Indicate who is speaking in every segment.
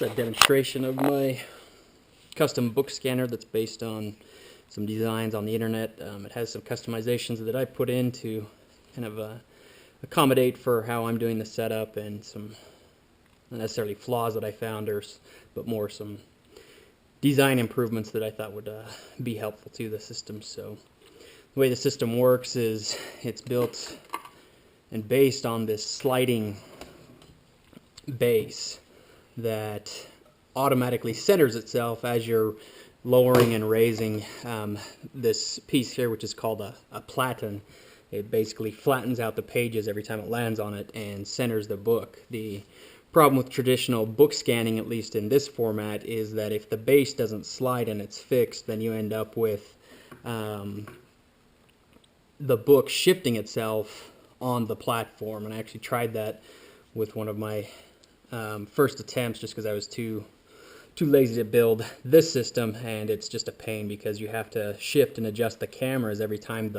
Speaker 1: a demonstration of my custom book scanner that's based on some designs on the internet. It has some customizations that I put in to kind of accommodate for how I'm doing the setup, and some not necessarily flaws that I found, but more some design improvements that I thought would be helpful to the system. So the way the system works is it's built and based on this sliding base that automatically centers itself as you're lowering and raising this piece here, which is called a platen. It basically flattens out the pages every time it lands on it and centers the book. The problem with traditional book scanning, at least in this format, is that if the base doesn't slide and it's fixed, then you end up with the book shifting itself on the platform. And I actually tried that with one of my first attempts, just because I was too lazy to build this system, and it's just a pain because you have to shift and adjust the cameras every time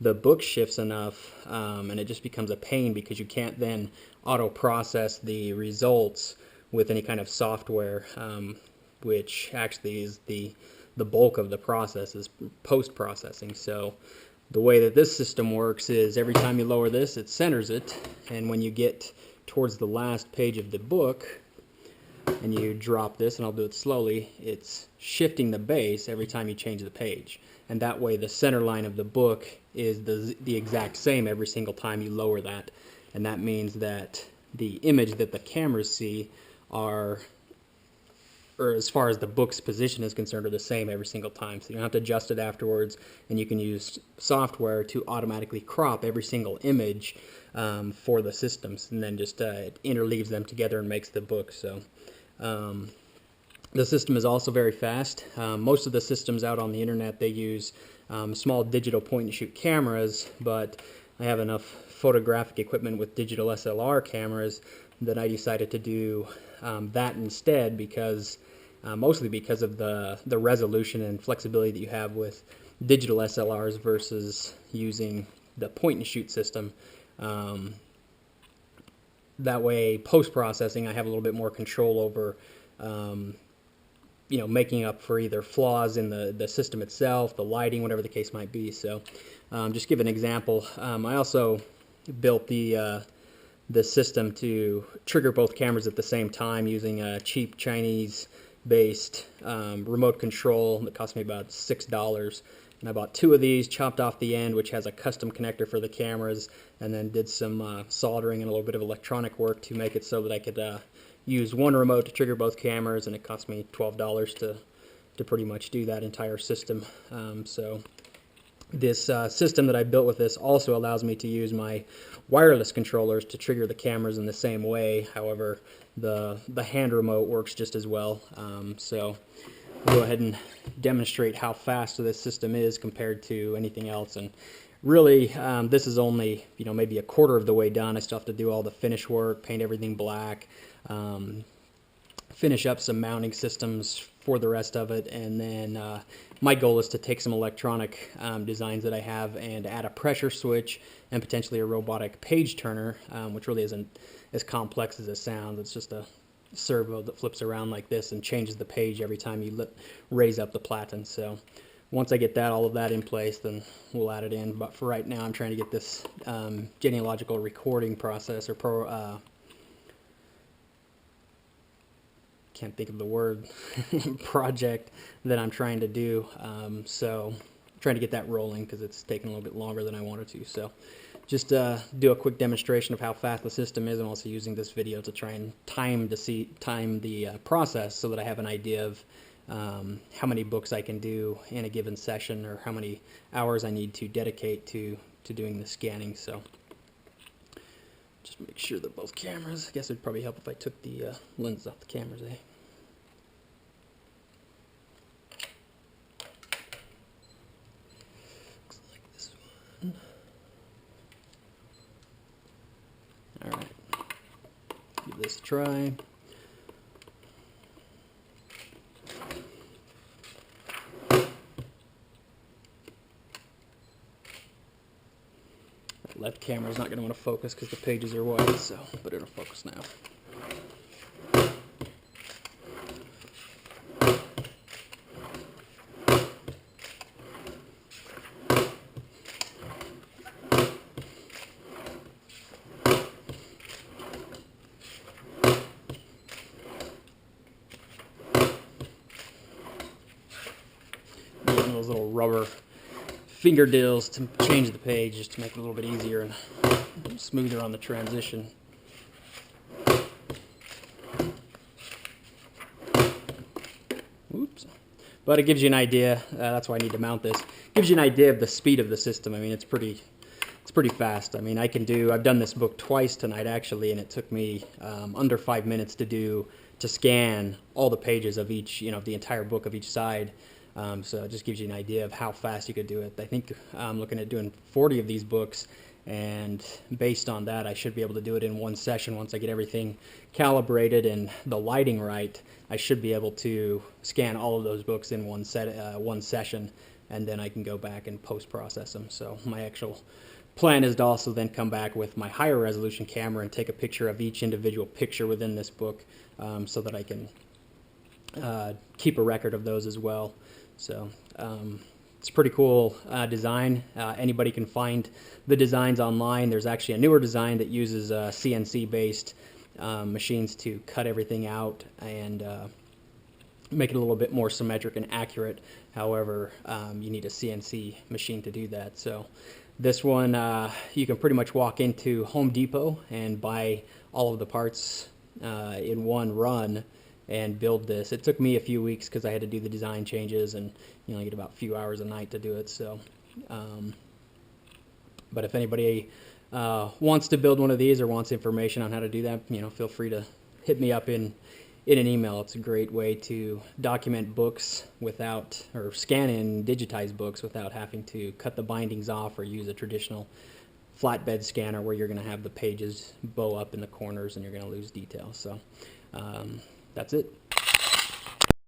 Speaker 1: the book shifts enough, and it just becomes a pain because you can't then auto process the results with any kind of software, which actually is the bulk of the process, is post processing. So the way that this system works is every time you lower this, it centers it, and when you get towards the last page of the book and you drop this, and I'll do it slowly, it's shifting the base every time you change the page, and that way the center line of the book is the exact same every single time you lower that. And that means that the image that the cameras see or as far as the book's position is concerned, are the same every single time. So you don't have to adjust it afterwards, and you can use software to automatically crop every single image for the systems, and then just it interleaves them together and makes the book. So the system is also very fast. Most of the systems out on the internet, they use small digital point-and-shoot cameras, but I have enough photographic equipment with digital SLR cameras that I decided to do that instead, because mostly because of the resolution and flexibility that you have with digital SLRs versus using the point-and-shoot system. That way, post-processing, I have a little bit more control over making up for either flaws in the system itself, the lighting, whatever the case might be. So just give an example. I also built the system to trigger both cameras at the same time using a cheap Chinese-based remote control that cost me about $6. And I bought 2 of these, chopped off the end, which has a custom connector for the cameras, and then did some soldering and a little bit of electronic work to make it so that I could use one remote to trigger both cameras, and it cost me $12 to pretty much do that entire system. So this system that I built with this also allows me to use my wireless controllers to trigger the cameras in the same way. However, the hand remote works just as well. So I'll go ahead and demonstrate how fast this system is compared to anything else. And really, this is only maybe a quarter of the way done. I still have to do all the finish work, paint everything black, finish up some mounting systems for the rest of it, and then my goal is to take some electronic designs that I have and add a pressure switch and potentially a robotic page turner, which really isn't as complex as it sounds. It's just a servo that flips around like this and changes the page every time you raise up the platen. So once I get all of that in place, then we'll add it in. But for right now, I'm trying to get this genealogical recording process, or can't think of the word, project that I'm trying to do. So I'm trying to get that rolling because it's taking a little bit longer than I wanted to. So just do a quick demonstration of how fast the system is. I'm also using this video to try and time the process so that I have an idea of how many books I can do in a given session, or how many hours I need to dedicate to doing the scanning. So just make sure that both cameras, I guess it would probably help if I took the lens off the cameras, eh? Looks like this one. Alright, give this a try. Left camera is not going to want to focus because the pages are wide, but it'll focus now. those little rubber finger dills to change the page, just to make it a little bit easier and smoother on the transition. Oops. But it gives you an idea, that's why I need to mount this, gives you an idea of the speed of the system. I mean, it's pretty fast. I mean, I've done this book twice tonight actually, and it took me under 5 minutes to scan all the pages of each, the entire book of each side. So it just gives you an idea of how fast you could do it. I think I'm looking at doing 40 of these books, and based on that, I should be able to do it in one session. Once I get everything calibrated and the lighting right, I should be able to scan all of those books in one session, and then I can go back and post-process them. So my actual plan is to also then come back with my higher resolution camera and take a picture of each individual picture within this book, so that I can keep a record of those as well. So it's a pretty cool design. Anybody can find the designs online. There's actually a newer design that uses CNC-based machines to cut everything out and make it a little bit more symmetric and accurate. However, you need a CNC machine to do that. So this one, you can pretty much walk into Home Depot and buy all of the parts in one run and build this. It took me a few weeks because I had to do the design changes, and I get about a few hours a night to do it. So, but if anybody wants to build one of these or wants information on how to do that, feel free to hit me up in an email. It's a great way to document books or scan and digitize books without having to cut the bindings off or use a traditional flatbed scanner where you're going to have the pages bow up in the corners and you're going to lose detail. So that's it.